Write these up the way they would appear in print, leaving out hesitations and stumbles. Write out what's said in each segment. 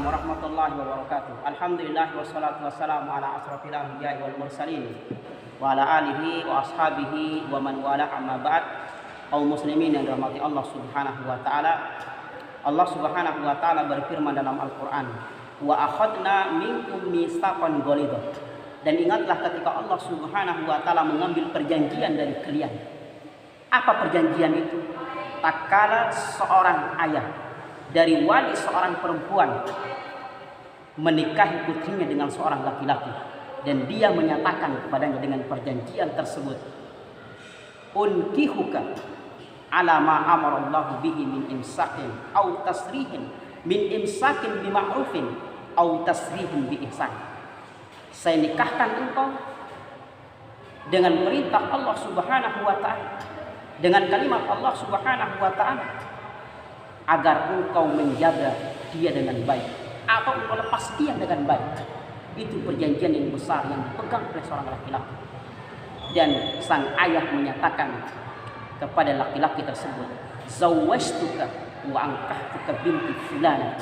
Assalamualaikum warahmatullahi wabarakatuh. Alhamdulillah wassalatu wassalamu ala asrofil anbiya'i wal mursalin wa ala alihi wa ashabihi wa man wala amma ba'd. Kaum muslimin yang dirahmati Allah Subhanahu wa taala. Allah Subhanahu wa taala berfirman dalam Al-Qur'an, "Wa akhadna minkum mitsaqan ghalidha." Dan ingatlah ketika Allah Subhanahu wa taala mengambil perjanjian dari kalian. Apa perjanjian itu? Tatkala seorang ayah dari wali seorang perempuan menikahi putrinya dengan seorang laki-laki, dan dia menyatakan kepadanya dengan perjanjian tersebut, unkihuka ala ma amarallahu bihi min imsakin au tasrihin min imsakin bima'rufin au tasrihin bi ihsan. Saya nikahkan engkau dengan perintah Allah Subhanahu wa taala, dengan kalimat Allah Subhanahu wa taala, agar engkau menjaga dia dengan baik atau engkau lepas dia dengan baik. Itu perjanjian yang besar yang dipegang oleh seorang laki-laki. Dan sang ayah menyatakan kepada laki-laki tersebut, zawwajtuka wa ankahtuka binti fulana.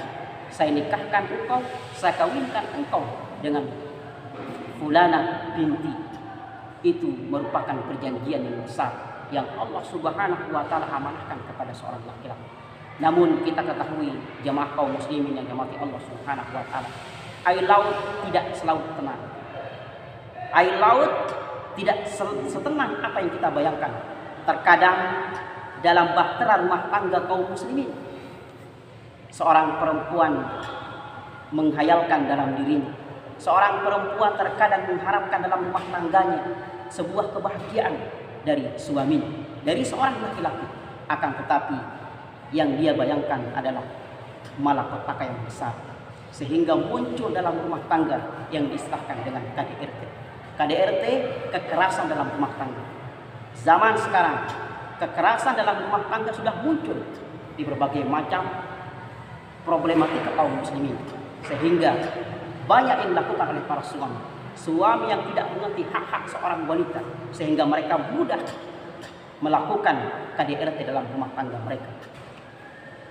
Saya nikahkan engkau, saya kawinkan engkau dengan fulana binti. Itu merupakan perjanjian yang besar yang Allah Subhanahu wa taala amanahkan kepada seorang laki-laki. Namun kita ketahui jemaah kaum muslimin yang dirahmati Allah Subhanahu wa taala, air laut tidak selalu tenang. Air laut tidak setenang apa yang kita bayangkan. Terkadang dalam bahtera rumah tangga kaum muslimin, seorang perempuan menghayalkan dalam dirinya, seorang perempuan terkadang mengharapkan dalam rumah tangganya sebuah kebahagiaan dari suami, dari seorang laki-laki. Akan tetapi yang dia bayangkan adalah malapetaka yang besar, sehingga muncul dalam rumah tangga yang diistilahkan dengan KDRT. KDRT, kekerasan dalam rumah tangga. Zaman sekarang kekerasan dalam rumah tangga sudah muncul di berbagai macam problematika kaum muslimin, sehingga banyak yang dilakukan oleh para suami yang tidak mengerti hak-hak seorang wanita, sehingga mereka mudah melakukan KDRT dalam rumah tangga mereka.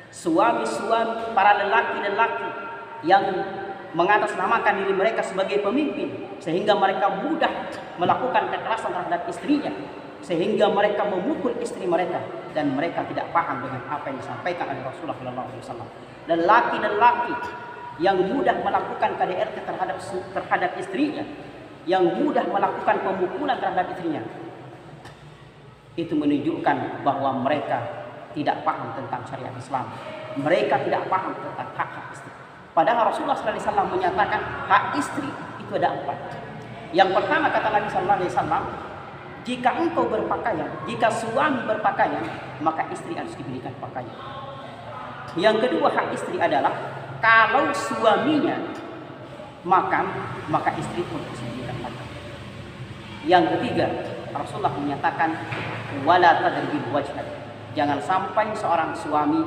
Suami-suami, para lelaki-lelaki yang mengatasnamakan diri mereka sebagai pemimpin, sehingga mereka mudah melakukan kekerasan terhadap istrinya, sehingga mereka memukul istri mereka, dan mereka tidak paham dengan apa yang disampaikan oleh Rasulullah SAW. Lelaki-lelaki yang mudah melakukan KDRT terhadap istrinya, yang mudah melakukan pemukulan terhadap istrinya, itu menunjukkan bahwa mereka tidak paham tentang syariat Islam. Mereka tidak paham tentang hak-hak istri. Padahal Rasulullah SAW menyatakan hak istri itu ada 4. Yang pertama kata Nabi SAW, jika engkau berpakaian, jika suami berpakaian, maka istri harus diberikan pakaian. Yang kedua hak istri adalah kalau suaminya makan, maka istri pun harus diberikan makan. Yang ketiga, Rasulullah menyatakan wala tadribul wajha. Jangan sampai seorang suami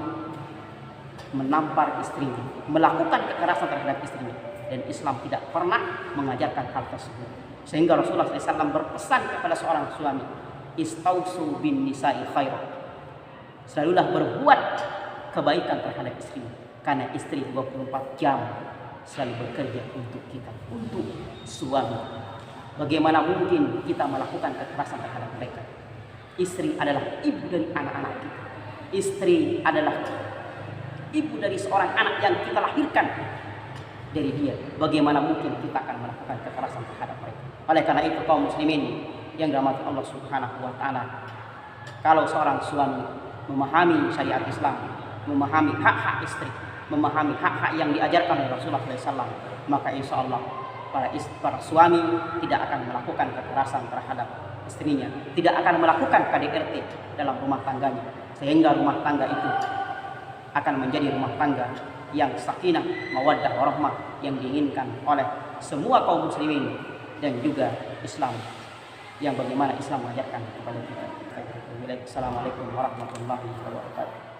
menampar istrinya, melakukan kekerasan terhadap istrinya. Dan Islam tidak pernah mengajarkan hal tersebut. Sehingga Rasulullah SAW berpesan kepada seorang suami, istausu bin nisa'i khairah. Selalulah berbuat kebaikan terhadap istrinya, karena istri 24 jam selalu bekerja untuk kita, untuk suami. Bagaimana mungkin kita melakukan kekerasan terhadap mereka? Istri adalah ibu dari anak-anak kita. Istri adalah ibu dari seorang anak yang kita lahirkan dari dia. Bagaimana mungkin kita akan melakukan kekerasan terhadap mereka? Oleh karena itu kaum muslimin yang dirahmati Allah Subhanahu wa taala, kalau seorang suami memahami syariat Islam, memahami hak-hak istri, memahami hak-hak yang diajarkan oleh Rasulullah SAW, maka insya Allah para suami tidak akan melakukan kekerasan terhadap istrinya, tidak akan melakukan KDRT dalam rumah tangganya, sehingga rumah tangga itu akan menjadi rumah tangga yang sakinah, mawaddah, warahmah yang diinginkan oleh semua kaum muslimin dan juga Islam yang bagaimana Islam mengajarkan kepada kita. Assalamualaikum warahmatullahi wabarakatuh.